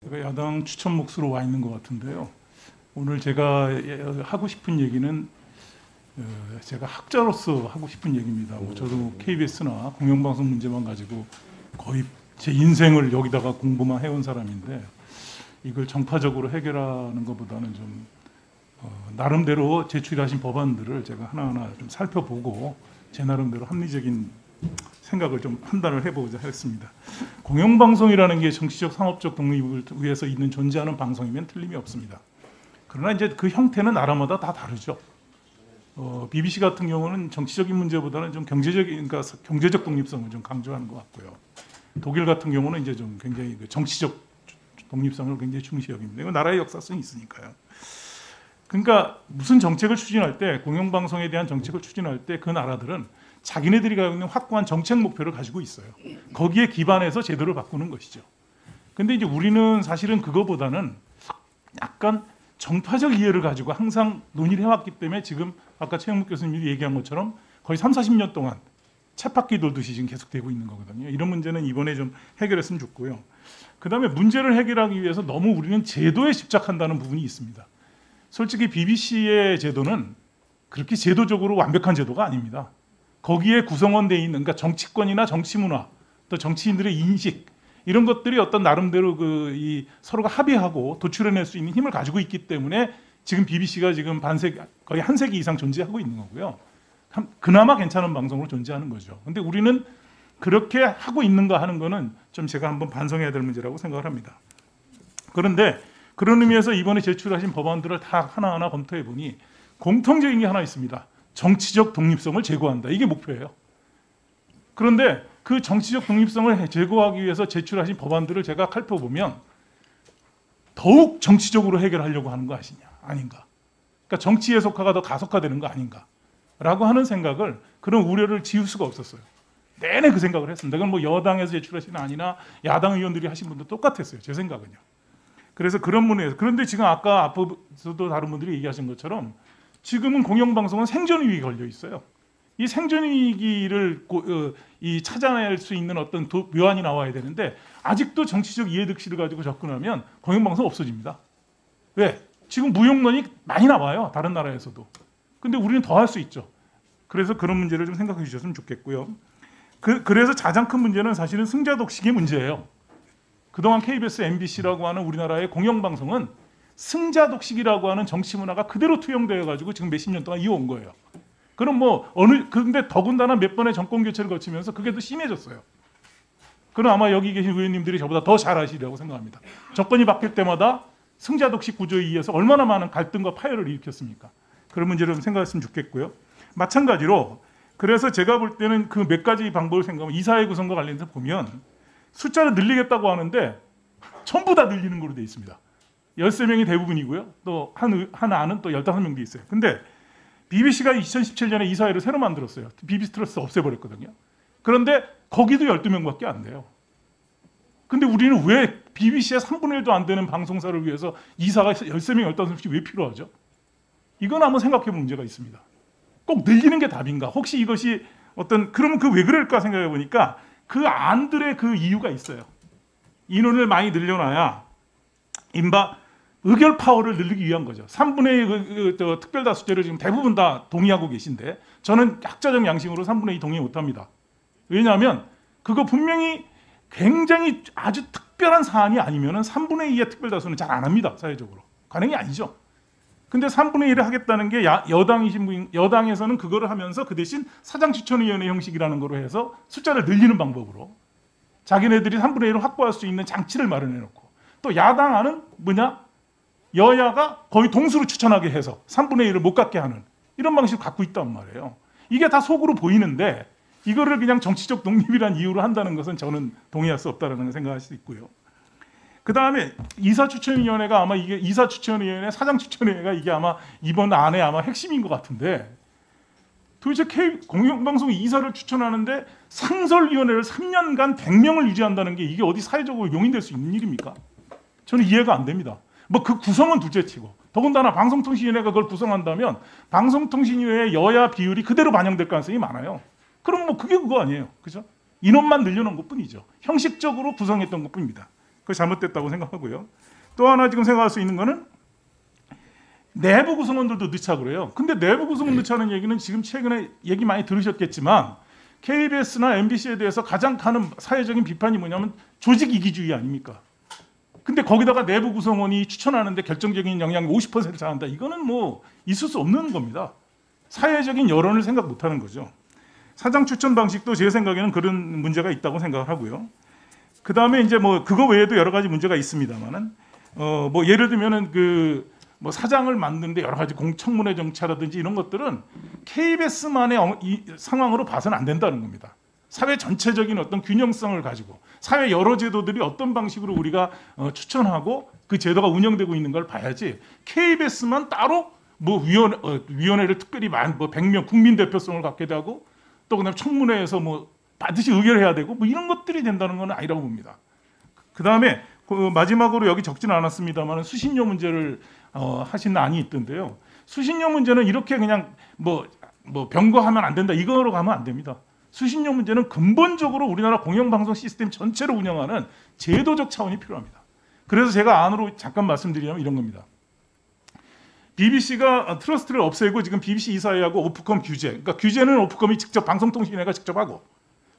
제가 야당 추천 몫으로 와 있는 것 같은데요. 오늘 제가 하고 싶은 얘기는 제가 학자로서 하고 싶은 얘기입니다. 저도 KBS나 공영방송 문제만 가지고 거의 제 인생을 여기다가 공부만 해온 사람인데 이걸 정파적으로 해결하는 것보다는 좀 나름대로 제출하신 법안들을 제가 하나하나 좀 살펴보고 제 나름대로 합리적인 생각을 좀 판단을 해보고자 했습니다. 공영방송이라는 게 정치적 상업적 독립을 위해서 있는 존재하는 방송이면 틀림이 없습니다. 그러나 이제 그 형태는 나라마다 다 다르죠. BBC 같은 경우는 정치적인 문제보다는 좀 그러니까 경제적 독립성을 좀 강조하는 것 같고요. 독일 같은 경우는 이제 좀 굉장히 그 정치적 독립성을 굉장히 중시 여깁니다. 이건 나라의 역사성이 있으니까요. 그러니까 무슨 정책을 추진할 때, 공영방송에 대한 정책을 추진할 때 그 나라들은 자기네들이 가지고 있는 확고한 정책 목표를 가지고 있어요. 거기에 기반해서 제도를 바꾸는 것이죠. 근데 이제 우리는 사실은 그거보다는 약간 정파적 이해를 가지고 항상 논의를 해왔기 때문에 지금 아까 최영묵 교수님이 얘기한 것처럼 거의 30-40년 동안 쳇바퀴 돌듯이 지금 계속되고 있는 거거든요. 이런 문제는 이번에 좀 해결했으면 좋고요. 그다음에 문제를 해결하기 위해서 너무 우리는 제도에 집착한다는 부분이 있습니다. 솔직히 BBC의 제도는 그렇게 제도적으로 완벽한 제도가 아닙니다. 거기에 구성원되어 있는 그러니까 정치권이나 정치문화 또 정치인들의 인식 이런 것들이 어떤 나름대로 이 서로가 합의하고 도출해낼 수 있는 힘을 가지고 있기 때문에 지금 BBC가 지금 거의 한 세기 이상 존재하고 있는 거고요. 그나마 괜찮은 방송으로 존재하는 거죠. 근데 우리는 그렇게 하고 있는가 하는 거는 좀 제가 한번 반성해야 될 문제라고 생각을 합니다. 그런데 그런 의미에서 이번에 제출하신 법안들을 다 하나하나 검토해 보니 공통적인 게 하나 있습니다. 정치적 독립성을 제고한다. 이게 목표예요. 그런데 그 정치적 독립성을 제고하기 위해서 제출하신 법안들을 제가 살펴보면 더욱 정치적으로 해결하려고 하는 거 아닌가. 그러니까 정치의 속화가 더 가속화되는 거 아닌가라고 하는 생각을 그런 우려를 지울 수가 없었어요. 내내 그 생각을 했습니다. 그건 뭐 여당에서 제출하신 아니나 야당 의원들이 하신 분도 똑같았어요. 제 생각은요. 그래서 그런 문제에서 그런데 지금 아까 앞서도 다른 분들이 얘기하신 것처럼 지금은 공영방송은 생존위기에 걸려 있어요. 이 생존위기를 찾아낼 수 있는 어떤 묘안이 나와야 되는데 아직도 정치적 이해득실을 가지고 접근하면 공영방송 없어집니다. 왜? 지금 무용론이 많이 나와요. 다른 나라에서도. 근데 우리는 더 할 수 있죠. 그래서 그런 문제를 좀 생각해 주셨으면 좋겠고요. 그래서 가장 큰 문제는 사실은 승자독식의 문제예요. 그동안 KBS, MBC라고 하는 우리나라의 공영방송은 승자독식이라고 하는 정치 문화가 그대로 투영되어 가지고 지금 몇십 년 동안 이어온 거예요. 그럼 근데 더군다나 몇 번의 정권 교체를 거치면서 그게 더 심해졌어요. 그럼 아마 여기 계신 의원님들이 저보다 더 잘 아시리라고 생각합니다. 정권이 바뀔 때마다 승자독식 구조에 의해서 얼마나 많은 갈등과 파열을 일으켰습니까? 그런 문제를 좀 생각했으면 좋겠고요. 마찬가지로 그래서 제가 볼 때는 그 몇 가지 방법을 생각하면 이사회 구성과 관련해서 보면 숫자를 늘리겠다고 하는데 전부 다 늘리는 걸로 되어 있습니다. 13명이 대부분이고요. 또 한 안은 또 15명도 있어요. 근데 BBC가 2017년에 이사회를 새로 만들었어요. BBC 트러스트 없애버렸거든요. 그런데 거기도 12명밖에 안 돼요. 근데 우리는 왜 BBC의 3분의 1도 안 되는 방송사를 위해서 이사가 13명, 15명씩 왜 필요하죠? 이건 한번 생각해 볼 문제가 있습니다. 꼭 늘리는 게 답인가? 혹시 이것이 그러면 왜 그럴까 생각해 보니까 그 안들의 그 이유가 있어요. 인원을 많이 늘려놔야 의결 파워를 늘리기 위한 거죠. 3분의 2 특별다수제를 지금 대부분 다 동의하고 계신데 저는 학자적 양심으로 3분의 2 동의 못합니다. 왜냐하면 그거 분명히 굉장히 아주 특별한 사안이 아니면 3분의 2의 특별다수는 잘 안 합니다. 사회적으로. 가능이 아니죠. 근데 3분의 1을 하겠다는 게 여당에서는 그거를 하면서 그 대신 사장추천위원회 형식이라는 거로 해서 숫자를 늘리는 방법으로 자기네들이 3분의 1을 확보할 수 있는 장치를 마련해놓고 또 야당안은 여야가 거의 동수로 추천하게 해서 3분의 1을 못 갖게 하는 이런 방식을 갖고 있단 말이에요. 이게 다 속으로 보이는데 이거를 그냥 정치적 독립이란 이유로 한다는 것은 저는 동의할 수 없다는 생각할 수 있고요. 그 다음에 이사추천위원회가 아마 이게 이사추천위원회, 사장추천위원회가 이게 아마 이번 안에 아마 핵심인 것 같은데 도대체 공영방송 이사를 추천하는데 상설위원회를 3년간 100명을 유지한다는 게 이게 어디 사회적으로 용인될 수 있는 일입니까? 저는 이해가 안 됩니다. 그 구성은 둘째치고 더군다나 방송통신위원회가 그걸 구성한다면 방송통신위원회의 여야 비율이 그대로 반영될 가능성이 많아요. 그럼 그게 그거 아니에요. 그죠? 인원만 늘려놓은 것뿐이죠. 형식적으로 구성했던 것뿐입니다. 그거 잘못됐다고 생각하고요. 또 하나 지금 생각할 수 있는 거는 내부 구성원들도 넣자 그래요. 근데 내부 구성원 넣자는 얘기는 지금 최근에 얘기 많이 들으셨겠지만 KBS나 MBC에 대해서 가장 가는 사회적인 비판이 뭐냐면 조직 이기주의 아닙니까? 근데 거기다가 내부 구성원이 추천하는데 결정적인 영향이 50% 차한다. 이거는 뭐 있을 수 없는 겁니다. 사회적인 여론을 생각 못하는 거죠. 사장 추천 방식도 제 생각에는 그런 문제가 있다고 생각을 하고요. 그 다음에 이제 뭐 그거 외에도 여러 가지 문제가 있습니다만은 뭐 예를 들면은 그 뭐 사장을 만드는데 여러 가지 청문회 정치라든지 이런 것들은 KBS만의 이 상황으로 봐서는 안 된다는 겁니다. 사회 전체적인 어떤 균형성을 가지고 사회 여러 제도들이 어떤 방식으로 우리가 추천하고 그 제도가 운영되고 있는 걸 봐야지 KBS만 따로 뭐 위원회를 특별히 뭐 100명 국민 대표성을 갖게 되고 또 그다음에 청문회에서 뭐 반드시 의결해야 되고 뭐 이런 것들이 된다는 건 아니라고 봅니다. 그다음에 마지막으로 여기 적지는 않았습니다만 수신료 문제를 하신 안이 있던데요. 수신료 문제는 이렇게 그냥 뭐 병거하면 안 된다 이거로 가면 안 됩니다. 수신료 문제는 근본적으로 우리나라 공영방송 시스템 전체를 운영하는 제도적 차원이 필요합니다. 그래서 제가 안으로 잠깐 말씀드리면 이런 겁니다. BBC가 트러스트를 없애고 지금 BBC 이사회하고 오프컴 규제, 그러니까 규제는 오프컴이 직접 방송통신회가 직접 하고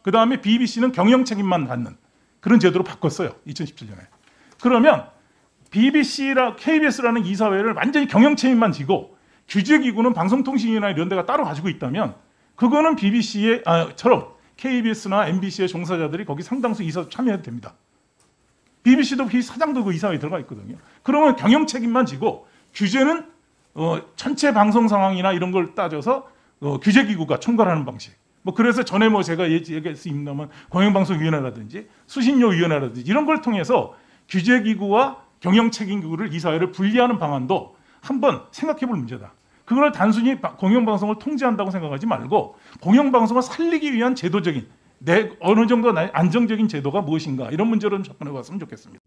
그 다음에 BBC는 경영 책임만 받는 그런 제도로 바꿨어요. 2017년에. 그러면 BBC라 KBS라는 이사회를 완전히 경영 책임만 지고 규제기구는 방송통신이나 이런 데가 따로 가지고 있다면 그거는 BBC처럼 KBS나 MBC의 종사자들이 거기 상당수 이사 참여해도 됩니다. BBC도 사장도 그 이사회에 들어가 있거든요. 그러면 경영 책임만 지고 규제는 전체 방송 상황이나 이런 걸 따져서 규제기구가 총괄하는 방식. 뭐 그래서 전에 뭐 제가 얘기할 수 있는 공영방송위원회라든지 수신료위원회라든지 이런 걸 통해서 규제기구와 경영책임기구를 이사회를 분리하는 방안도 한번 생각해볼 문제다. 그걸 단순히 공영방송을 통제한다고 생각하지 말고 공영방송을 살리기 위한 제도적인 어느 정도 안정적인 제도가 무엇인가 이런 문제로 접근해봤으면 좋겠습니다.